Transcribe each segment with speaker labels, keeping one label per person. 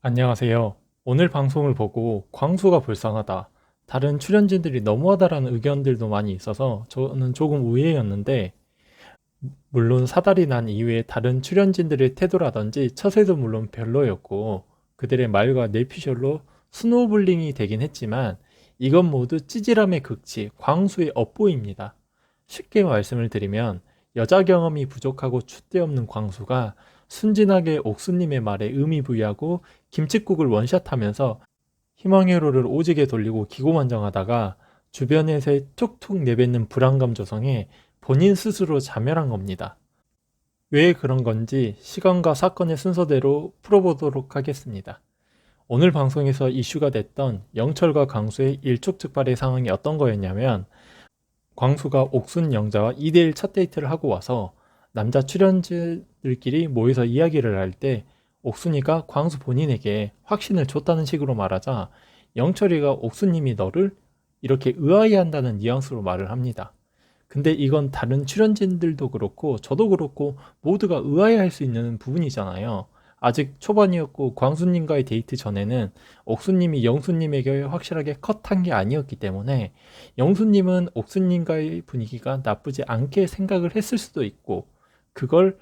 Speaker 1: 안녕하세요. 오늘 방송을 보고 광수가 불쌍하다, 다른 출연진들이 너무하다라는 의견들도 많이 있어서 저는 조금 의외였는데, 물론 사달이 난 이후에 다른 출연진들의 태도라든지 처세도 물론 별로였고 그들의 말과 뇌피셜로 스노우볼링이 되긴 했지만, 이건 모두 찌질함의 극치, 광수의 업보입니다. 쉽게 말씀을 드리면, 여자 경험이 부족하고 줏대 없는 광수가 순진하게 옥수님의 말에 의미 부여하고 김칫국을 원샷하면서 희망회로를 오지게 돌리고 기고만장하다가 주변에서의 툭툭 내뱉는 불안감 조성에 본인 스스로 자멸한 겁니다. 왜 그런 건지 시간과 사건의 순서대로 풀어보도록 하겠습니다. 오늘 방송에서 이슈가 됐던 영철과 광수의 일촉즉발의 상황이 어떤 거였냐면, 광수가 옥순 영자와 2대1 첫 데이트를 하고 와서 남자 출연진들끼리 모여서 이야기를 할 때 옥순이가 광수 본인에게 확신을 줬다는 식으로 말하자, 영철이가 옥순님이 너를 이렇게 의아해한다는 뉘앙스로 말을 합니다. 근데 이건 다른 출연진들도 그렇고 저도 그렇고 모두가 의아해할 수 있는 부분이잖아요. 아직 초반이었고 광수님과의 데이트 전에는 옥수님이 영수님에게 확실하게 컷한 게 아니었기 때문에 영수님은 옥수님과의 분위기가 나쁘지 않게 생각을 했을 수도 있고, 그걸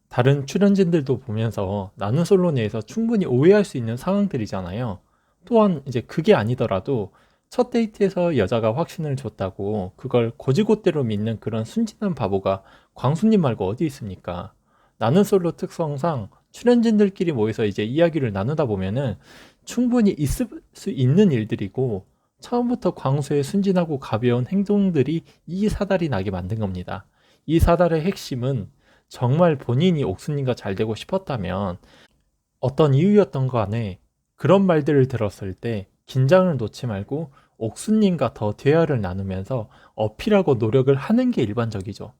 Speaker 1: 다른 출연진들도 보면서 나는 솔로 내에서 충분히 오해할 수 있는 상황들이잖아요. 또한 이제 그게 아니더라도 첫 데이트에서 여자가 확신을 줬다고 그걸 곧이곧대로 믿는 그런 순진한 바보가 광수님 말고 어디 있습니까? 나는 솔로 특성상 출연진들끼리 모여서 이제 이야기를 나누다 보면은 충분히 있을 수 있는 일들이고, 처음부터 광수의 순진하고 가벼운 행동들이 이 사달이 나게 만든 겁니다. 이 사달의 핵심은, 정말 본인이 옥수님과 잘 되고 싶었다면 어떤 이유였던 간에 그런 말들을 들었을 때 긴장을 놓지 말고 옥수님과 더 대화를 나누면서 어필하고 노력을 하는 게 일반적이죠.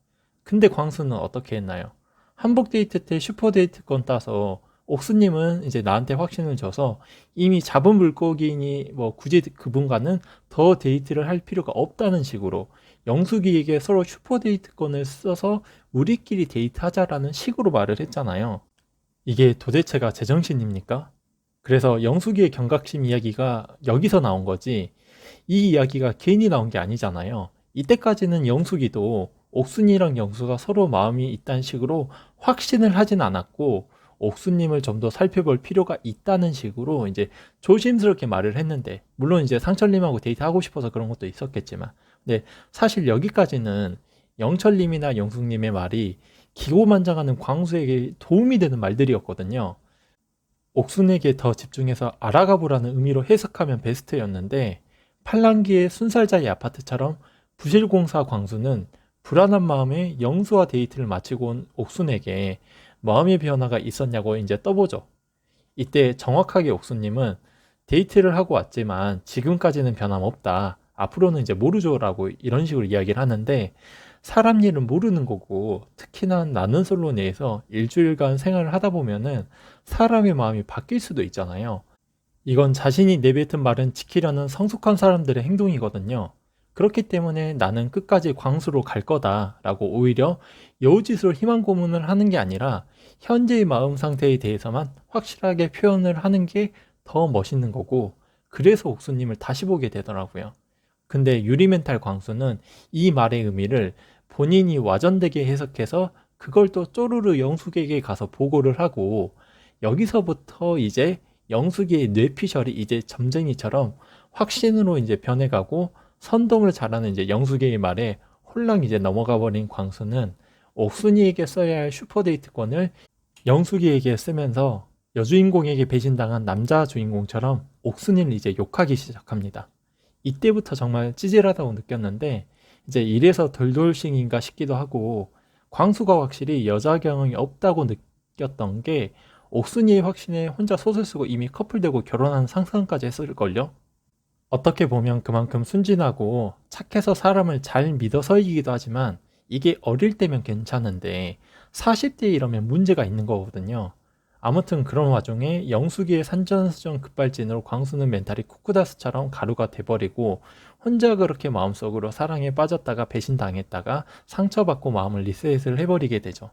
Speaker 1: 근데 광수는 어떻게 했나요? 한복 데이트 때 슈퍼 데이트권 따서 옥수님은 이제 나한테 확신을 줘서 이미 잡은 물고기니 뭐 굳이 그분과는 더 데이트를 할 필요가 없다는 식으로 영숙이에게 서로 슈퍼 데이트권을 써서 우리끼리 데이트하자라는 식으로 말을 했잖아요. 이게 도대체가 제정신입니까? 그래서 영숙이의 경각심 이야기가 여기서 나온 거지, 이 이야기가 괜히 나온 게 아니잖아요. 이때까지는 영숙이도 옥순이랑 영수가 서로 마음이 있다는 식으로 확신을 하진 않았고, 옥수님을 좀 더 살펴볼 필요가 있다는 식으로 이제 조심스럽게 말을 했는데, 물론 이제 상철님하고 데이트하고 싶어서 그런 것도 있었겠지만, 근데 사실 여기까지는 영철님이나 영숙님의 말이 기고만장하는 광수에게 도움이 되는 말들이었거든요. 옥순에게 더 집중해서 알아가 보라는 의미로 해석하면 베스트였는데, 팔랑기의 순살자의 아파트처럼 부실공사 광수는 불안한 마음에 영수와 데이트를 마치고 온 옥순에게 마음의 변화가 있었냐고 이제 떠보죠. 이때 정확하게 옥수님은 데이트를 하고 왔지만 지금까지는 변함없다, 앞으로는 이제 모르죠라고 이런 식으로 이야기를 하는데, 사람 일은 모르는 거고 특히나 나는 솔로 내에서 일주일간 생활을 하다 보면은 사람의 마음이 바뀔 수도 있잖아요. 이건 자신이 내뱉은 말은 지키려는 성숙한 사람들의 행동이거든요. 그렇기 때문에 나는 끝까지 광수로 갈 거다라고 오히려 여우짓으로 희망 고문을 하는 게 아니라 현재의 마음 상태에 대해서만 확실하게 표현을 하는 게 더 멋있는 거고, 그래서 옥수님을 다시 보게 되더라고요. 근데 유리멘탈 광수는 이 말의 의미를 본인이 와전되게 해석해서 그걸 또 쪼르르 영숙에게 가서 보고를 하고, 여기서부터 이제 영숙이의 뇌피셜이 이제 점쟁이처럼 확신으로 이제 변해가고, 선동을 잘하는 이제 영숙이의 말에 홀랑 이제 넘어가 버린 광수는 옥순이에게 써야 할 슈퍼데이트권을 영숙이에게 쓰면서 여주인공에게 배신당한 남자 주인공처럼 옥순이를 이제 욕하기 시작합니다. 이때부터 정말 찌질하다고 느꼈는데, 이제 이래서 덜덜싱인가 싶기도 하고, 광수가 확실히 여자 경험이 없다고 느꼈던 게 옥순이의 확신에 혼자 소설 쓰고 이미 커플 되고 결혼하는 상상까지 했을걸요? 어떻게 보면 그만큼 순진하고 착해서 사람을 잘 믿어서이기도 하지만, 이게 어릴 때면 괜찮은데 40대 이러면 문제가 있는 거거든요. 아무튼 그런 와중에 영숙이의 산전수전 급발진으로 광수는 멘탈이 쿠쿠다스처럼 가루가 돼버리고, 혼자 그렇게 마음속으로 사랑에 빠졌다가 배신당했다가 상처받고 마음을 리셋을 해버리게 되죠.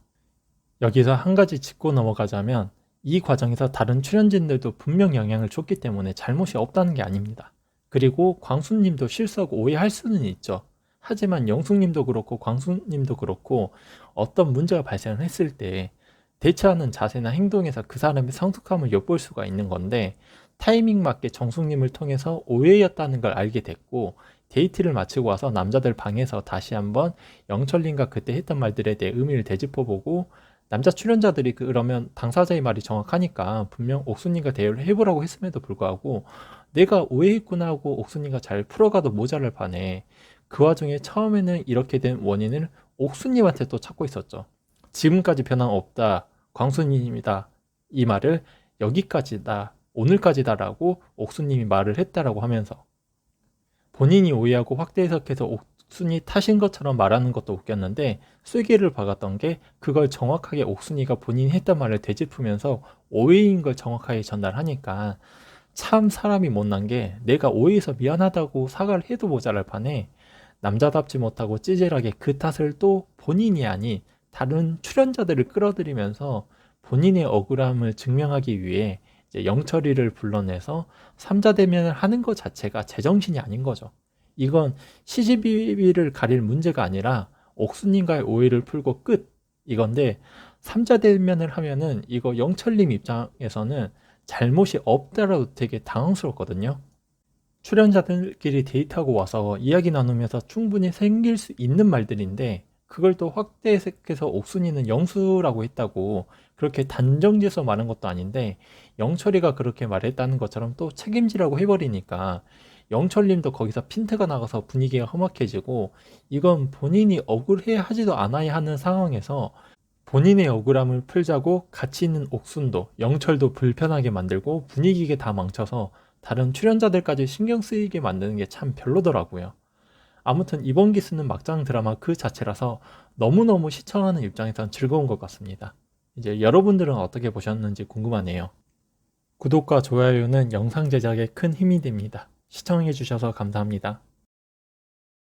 Speaker 1: 여기서 한 가지 짚고 넘어가자면, 이 과정에서 다른 출연진들도 분명 영향을 줬기 때문에 잘못이 없다는 게 아닙니다. 그리고 광수님도 실수하고 오해할 수는 있죠. 하지만 영숙님도 그렇고 광수님도 그렇고 어떤 문제가 발생했을 때 대처하는 자세나 행동에서 그 사람의 성숙함을 엿볼 수가 있는 건데, 타이밍 맞게 정숙님을 통해서 오해였다는 걸 알게 됐고, 데이트를 마치고 와서 남자들 방에서 다시 한번 영철님과 그때 했던 말들에 대해 의미를 되짚어보고, 남자 출연자들이 그러면 당사자의 말이 정확하니까 분명 옥수님과 대화를 해보라고 했음에도 불구하고 내가 오해했구나 하고 옥수님과 잘 풀어가도 모자랄 판에 그 와중에 처음에는 이렇게 된 원인을 옥수님한테 또 찾고 있었죠. 지금까지 변함 없다, 광수님이다, 이 말을 여기까지다, 오늘까지다라고 옥수님이 말을 했다라고 하면서 본인이 오해하고 확대 해석해서 옥순이 탓인 것처럼 말하는 것도 웃겼는데, 쐐기를 박았던 게 그걸 정확하게 옥순이가 본인이 했던 말을 되짚으면서 오해인 걸 정확하게 전달하니까 참 사람이 못난 게, 내가 오해해서 미안하다고 사과를 해도 모자랄 판에 남자답지 못하고 찌질하게 그 탓을 또 본인이 아닌 다른 출연자들을 끌어들이면서 본인의 억울함을 증명하기 위해 이제 영철이를 불러내서 삼자 대면을 하는 것 자체가 제정신이 아닌 거죠. 이건 CGV를 가릴 문제가 아니라 옥수님과의 오해를 풀고 끝, 이건데, 삼자 대면을 하면은 이거 영철님 입장에서는 잘못이 없다라도 되게 당황스럽거든요. 출연자들끼리 데이트하고 와서 이야기 나누면서 충분히 생길 수 있는 말들인데, 그걸 또 확대 해석해서 옥순이는 영수라고 했다고 그렇게 단정지어서 말한 것도 아닌데, 영철이가 그렇게 말했다는 것처럼 또 책임지라고 해버리니까 영철님도 거기서 핀트가 나가서 분위기가 험악해지고, 이건 본인이 억울해 하지도 않아야 하는 상황에서 본인의 억울함을 풀자고 같이 있는 옥순도 영철도 불편하게 만들고 분위기가 다 망쳐서 다른 출연자들까지 신경 쓰이게 만드는 게 참 별로더라고요. 아무튼 이번 기수는 막장 드라마 그 자체라서 너무너무 시청하는 입장에선 즐거운 것 같습니다. 이제 여러분들은 어떻게 보셨는지 궁금하네요. 구독과 좋아요는 영상 제작에 큰 힘이 됩니다. 시청해주셔서 감사합니다.